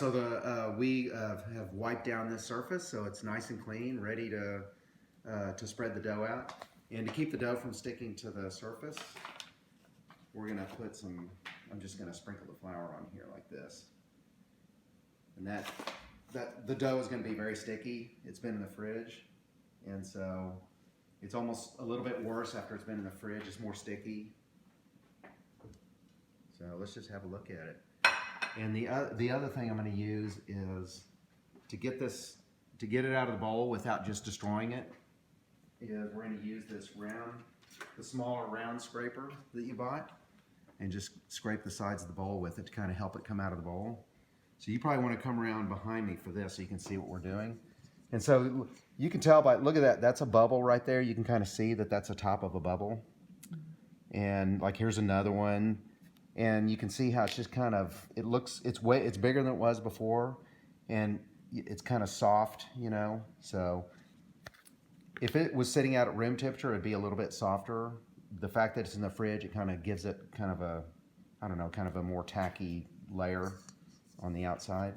so we have wiped down this surface, so it's nice and clean, ready to spread the dough out. And to keep the dough from sticking to the surface, we're gonna put some. I'm just gonna sprinkle the flour on here like this, and that the dough is gonna be very sticky. It's been in the fridge, and so it's almost a little bit worse after it's been in the fridge. It's more sticky. So let's just have a look at it. And the other thing I'm going to use is to get it out of the bowl without just destroying it. Is we're going to use this the smaller round scraper that you bought, and just scrape the sides of the bowl with it to kind of help it come out of the bowl. So you probably want to come around behind me for this so you can see what we're doing. And so you can tell by, look at that, that's a bubble right there. You can kind of see that that's the top of a bubble. And like here's another one. And you can see how it's just kind of, it's bigger than it was before, and it's kind of soft, you know. So if it was sitting out at room temperature, it'd be a little bit softer. The fact that it's in the fridge, it kind of gives it kind of a, I don't know, kind of a more tacky layer on the outside.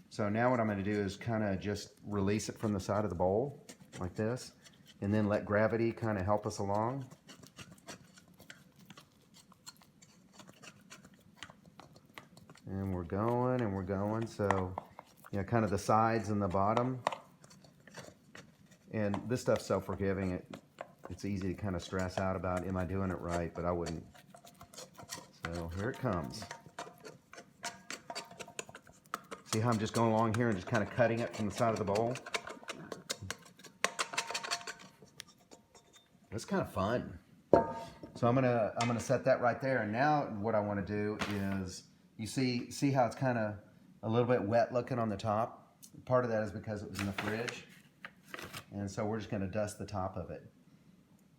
So now what I'm going to do is kind of just release it from the side of the bowl like this, and then let gravity kind of help us along. And we're going and we're going. So, you know, kind of the sides and the bottom. And this stuff's so forgiving. It's easy to kind of stress out about, am I doing it right? But I wouldn't. So here it comes. See how I'm just going along here and just kind of cutting it from the side of the bowl? It's kind of fun. So I'm gonna set that right there. And now what I want to do is, you see how it's kind of a little bit wet looking on the top? Part of that is because it was in the fridge. And so we're just going to dust the top of it.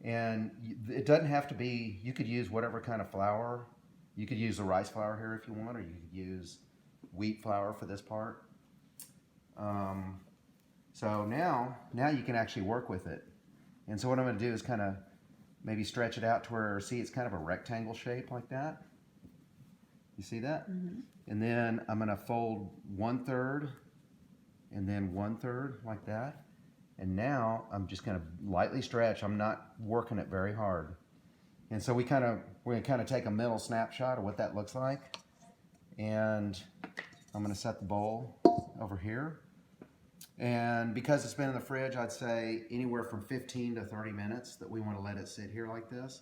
And it doesn't have to be, you could use whatever kind of flour. You could use the rice flour here if you want, or you could use wheat flour for this part. So now you can actually work with it. And so what I'm going to do is kind of maybe stretch it out to where, see, it's kind of a rectangle shape like that. You see that? Mm-hmm. And then I'm going to fold 1/3 and then 1/3 like that. And now I'm just going to lightly stretch. I'm not working it very hard. And so we're going to kind of take a mental snapshot of what that looks like. And I'm going to set the bowl over here. And because it's been in the fridge, I'd say anywhere from 15 to 30 minutes that we want to let it sit here like this.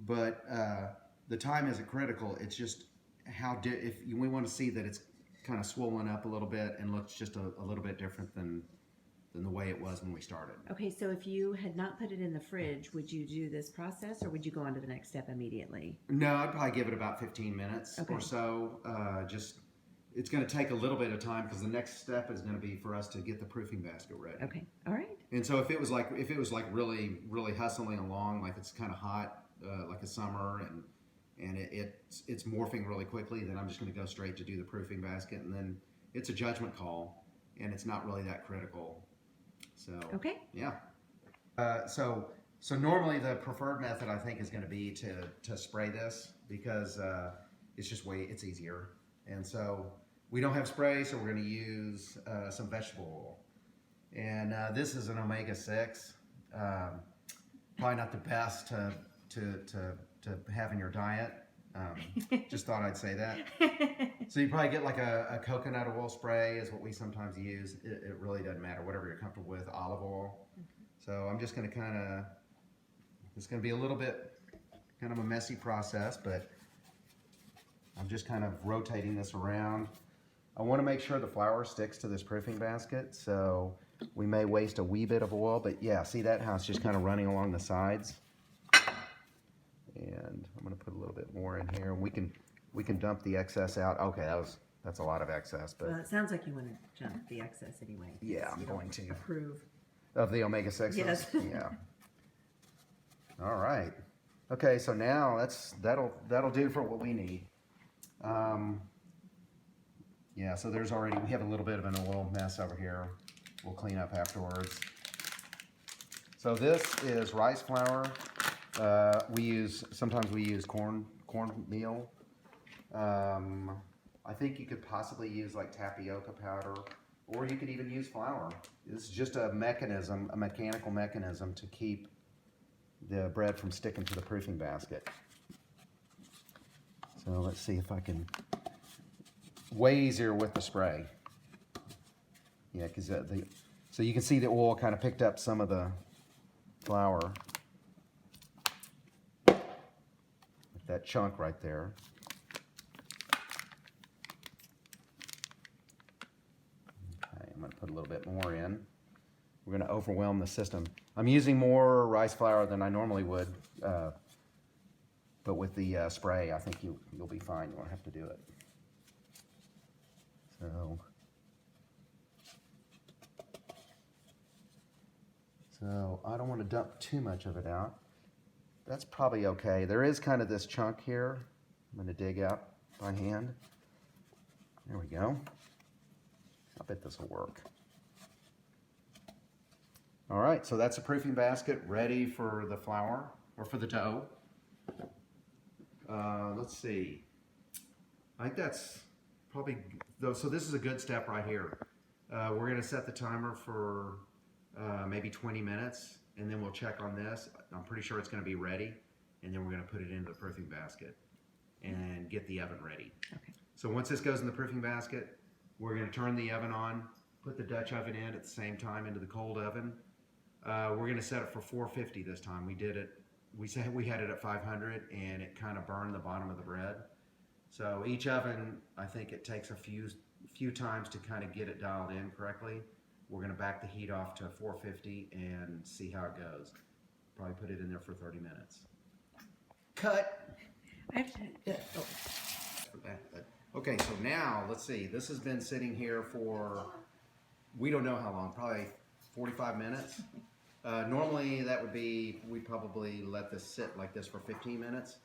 But the time isn't critical. It's just if we want to see that it's kind of swollen up a little bit and looks just a little bit different than the way it was when we started. Okay, so if you had not put it in the fridge, would you do this process, or would you go on to the next step immediately? No, I'd probably give it about 15 minutes or so. It's going to take a little bit of time because the next step is going to be for us to get the proofing basket ready. Okay, all right. And so if it was like really hustling along, like it's kind of hot, like a summer, and it's morphing really quickly, then I'm just going to go straight to do the proofing basket, and then it's a judgment call, and it's not really that critical. So okay, yeah. So normally the preferred method I think is going to be to spray this because it's easier, and so we don't have spray, so we're going to use some vegetable oil, and this is an omega-6. Probably not the best to have in your diet. Just thought I'd say that. So you probably get like a coconut oil spray is what we sometimes use. It really doesn't matter, whatever you're comfortable with, olive oil. So I'm just going to it's going to be a little bit kind of a messy process, but I'm just kind of rotating this around. I want to make sure the flour sticks to this proofing basket, so we may waste a wee bit of oil, but yeah, see that, how it's just kind of running along the sides? And I'm going to put a little bit more in here, and we can dump the excess out. Okay, that's a lot of excess, but well, it sounds like you want to dump the excess anyway. Yeah, I'm going to approve of the omega-6s. Yes. Yeah. All right. Okay, so now that'll do for what we need. Yeah, so we have a little bit of an oil mess over here. We'll clean up afterwards. So this is rice flour. Sometimes we use cornmeal. I think you could possibly use like tapioca powder, or you could even use flour. This is just a mechanism, a mechanical mechanism to keep the bread from sticking to the proofing basket. So let's see if I can, way easier with the spray. Yeah, because so you can see the oil kind of picked up some of the flour. That chunk right there. Okay, I'm going to put a little bit more in. We're going to overwhelm the system. I'm using more rice flour than I normally would, but with the spray, I think you'll be fine. You won't have to do it. So I don't want to dump too much of it out. That's probably okay. There is kind of this chunk here. I'm going to dig out by hand. There we go. I bet this will work. All right, so that's a proofing basket ready for the flour, or for the dough. Let's see. I think that's probably, so this is a good step right here. We're going to set the timer for maybe 20 minutes, and then we'll check on this. I'm pretty sure it's going to be ready, and then we're going to put it into the proofing basket and get the oven ready. Okay. So once this goes in the proofing basket, we're going to turn the oven on, put the Dutch oven in at the same time into the cold oven. We're going to set it for 450 this time. We did it, we said we had it at 500, and it kind of burned the bottom of the bread. So each oven, I think it takes a few times to kind of get it dialed in correctly. We're going to back the heat off to 450 and see how it goes. Probably put it in there for 30 minutes. Cut! I have to, Okay, so now, let's see. This has been sitting here for, we don't know how long, probably 45 minutes. Normally that would be, we probably let this sit like this for 15 minutes.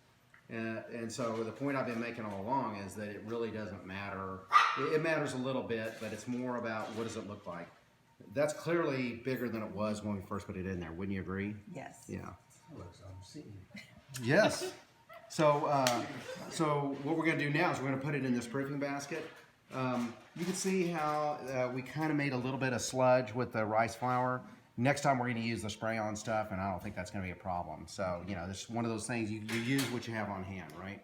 And so the point I've been making all along is that it really doesn't matter. It matters a little bit, but it's more about what does it look like. That's clearly bigger than it was when we first put it in there. Wouldn't you agree? yes. Yeah. Yes. So, so what we're going to do now is we're going to put it in this proofing basket. You can see how we kind of made a little bit of sludge with the rice flour. Next time we're going to use the spray-on stuff, and I don't think that's going to be a problem. So, you know, this is one of those things, you use what you have on hand, right?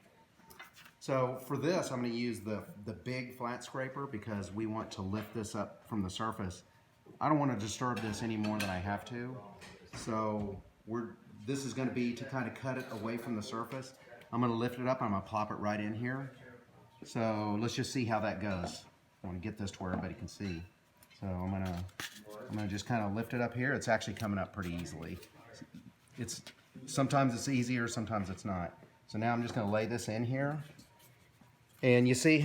So for this, I'm going to use the big flat scraper because we want to lift this up from the surface. I don't want to disturb this any more than I have to. So this is going to be to kind of cut it away from the surface. I'm going to lift it up. I'm going to plop it right in here. So let's just see how that goes. I want to get this to where everybody can see. So I'm gonna just kind of lift it up here. It's actually coming up pretty easily. Sometimes it's easier, sometimes it's not. So now I'm just gonna lay this in here. And you see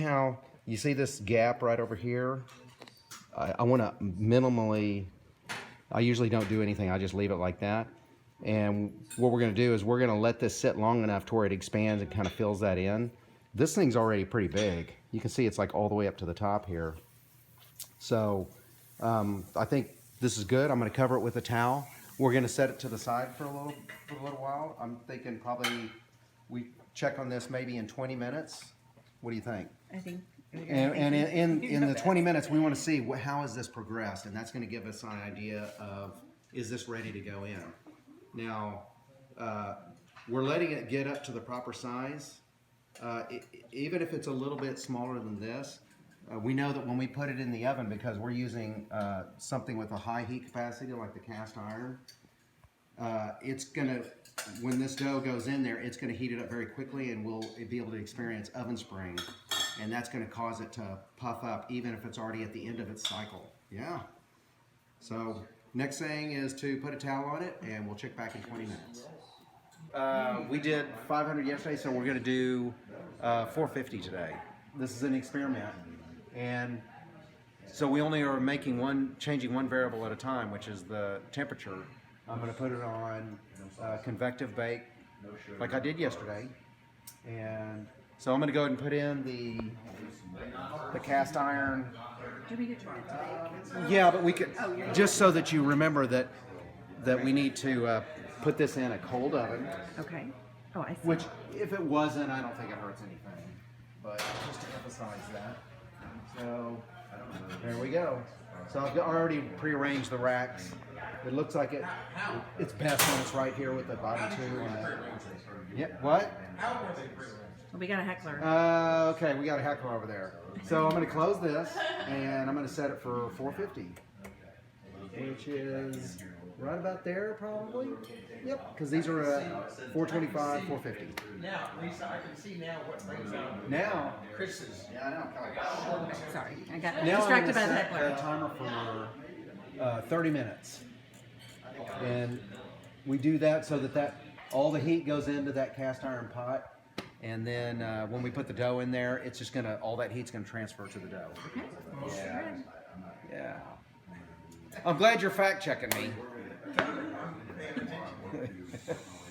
this gap right over here? I want to minimally, I usually don't do anything. I just leave it like that. And what we're going to do is we're going to let this sit long enough to where it expands and kind of fills that in. This thing's already pretty big. You can see it's like all the way up to the top here. So I think this is good. I'm going to cover it with a towel. We're going to set it to the side for a little while. I'm thinking probably we check on this maybe in 20 minutes. What do you think? I think. And in the 20 minutes, we want to see how has this progressed, and that's going to give us an idea of, is this ready to go in? Now, we're letting it get up to the proper size. Even if it's a little bit smaller than this, we know that when we put it in the oven, because we're using something with a high heat capacity like the cast iron, it's going to, when this dough goes in there, it's going to heat it up very quickly, and we'll be able to experience oven spring. And that's going to cause it to puff up even if it's already at the end of its cycle. Yeah. So next thing is to put a towel on it, and we'll check back in 20 minutes. We did 500 yesterday, so we're going to do 450 today. This is an experiment. And so we only are changing one variable at a time, which is the temperature. I'm going to put it on convective bake like I did yesterday. And so I'm going to go ahead and put in the cast iron. Do we get to bake? Yeah, but we could, just so that you remember that we need to put this in a cold oven. Okay. Oh, I see. Which, if it wasn't, I don't think it hurts anything. but just to emphasize that. So there we go. So I've already prearranged the racks. It looks like it's best when it's right here with the body too. Yeah, what? Well, we got a heckler. Okay, we got a heckler over there. So I'm going to close this and I'm going to set it for 450, which is right about there probably. Yep, because these are 425, 450. Now, Lisa, I can see now what brings out Now, Chris's. yeah, I know. Sorry, I got Now distracted by I'm the going to set heckler. a timer for 30 minutes. And we do that so that all the heat goes into that cast iron pot. And then when we put the dough in there, it's just gonna, all that heat's gonna transfer to the dough. Yeah. Yeah. I'm glad you're fact checking me.